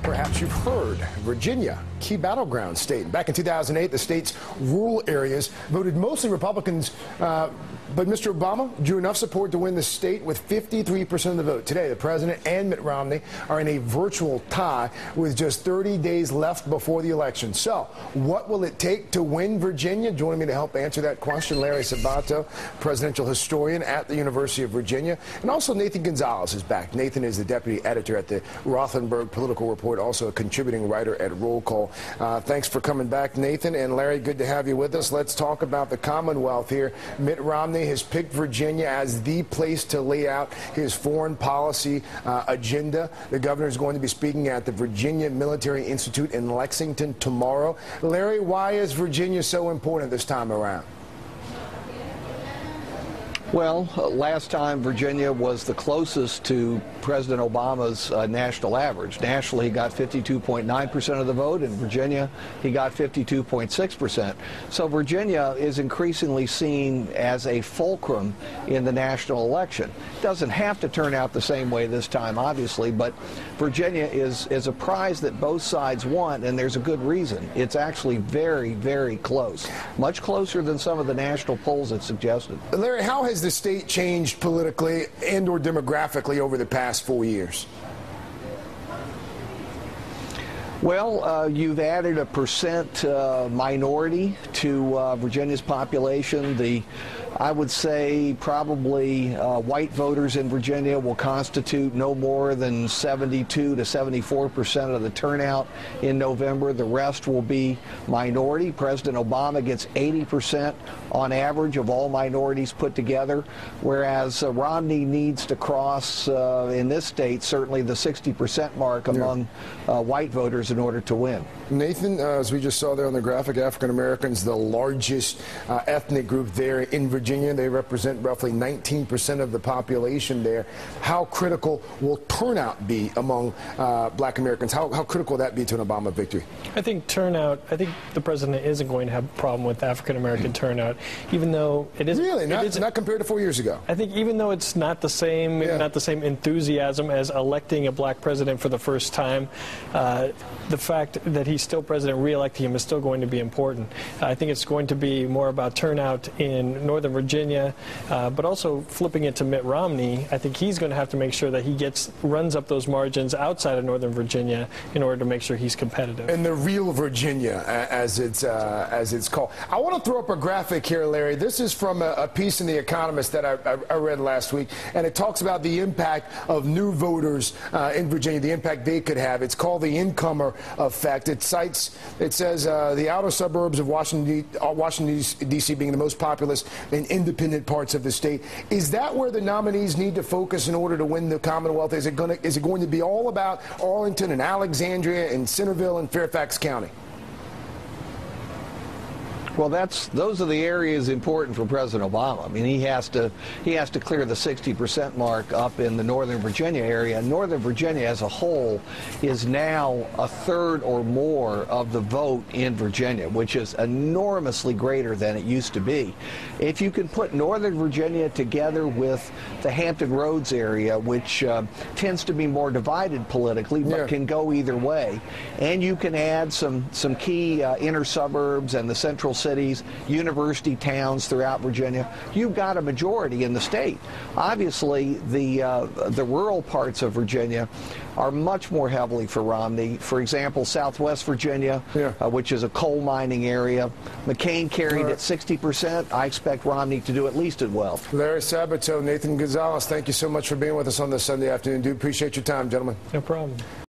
Perhaps you've heard Virginia, key battleground state. Back in 2008, the state's rural areas voted mostly Republicans, but Mr. Obama drew enough support to win the state with 53% of the vote. Today, the president and Mitt Romney are in a virtual tie with just 30 days left before the election. So, what will it take to win Virginia? Joining me to help answer that question, Larry Sabato, presidential historian at the University of Virginia, and also Nathan Gonzales is back. Nathan is the deputy editor at the Rothenberg Political Report, also a contributing writer at Roll Call. Thanks for coming back, Nathan. And Larry, good to have you with us. Let's talk about the Commonwealth here. Mitt Romney has picked Virginia as the place to lay out his foreign policy agenda. The governor is going to be speaking at the Virginia Military Institute in Lexington tomorrow. Larry, why is Virginia so important this time around? Well, last time Virginia was the closest to President Obama's national average. Nationally, he got 52.9% of the vote. In Virginia, he got 52.6%. So Virginia is increasingly seen as a fulcrum in the national election. It doesn't have to turn out the same way this time, obviously, but Virginia is a prize that both sides want, and there's a good reason. It's actually very, very close, much closer than some of the national polls had suggested. Larry, how has the state changed politically and or demographically over the past 4 years? Well, you've added a percent minority to Virginia's population. I would say probably white voters in Virginia will constitute no more than 72 to 74% of the turnout in November. The rest will be minority. President Obama gets 80% on average of all minorities put together, whereas Romney needs to cross, in this state, certainly the 60% mark among white voters in order to win. Nathan, as we just saw there on the graphic, African Americans, the largest ethnic group there in Virginia. They represent roughly 19% of the population there. How critical will turnout be among black Americans? How critical will that be to an Obama victory? I think the president isn't going to have a problem with African American turnout, even though it isn't. Really? Not compared to 4 years ago? I think even though it's not the same, not the same enthusiasm as electing a black president for the first time, the fact that he's still president, re-electing him is still going to be important. I think it's going to be more about turnout in Northern Virginia, but also flipping it to Mitt Romney. I think he's going to have to make sure that he runs up those margins outside of Northern Virginia in order to make sure he's competitive. And the real Virginia, as it's called. I want to throw up a graphic here, Larry. This is from a piece in The Economist that I read last week, and it talks about the impact of new voters in Virginia, the impact they could have. It's called the incomer effect. It says the outer suburbs of Washington, D.C. being the most populous and independent parts of the state. Is that where the nominees need to focus in order to win the Commonwealth? Is it going to be all about Arlington and Alexandria and Centerville and Fairfax County? Well, those are the areas important for President Obama. I mean, he has to clear the 60% mark up in the Northern Virginia area. Northern Virginia as a whole is now a third or more of the vote in Virginia, which is enormously greater than it used to be. If you can put Northern Virginia together with the Hampton Roads area, which tends to be more divided politically, but can go either way, and you can add some key inner suburbs and the central cities, university towns throughout Virginia, you've got a majority in the state. Obviously, the rural parts of Virginia are much more heavily for Romney. For example, Southwest Virginia, which is a coal mining area, McCain carried at 60%. I expect Romney to do at least as well. Larry Sabato, Nathan Gonzales, thank you so much for being with us on this Sunday afternoon. Do appreciate your time, gentlemen. No problem.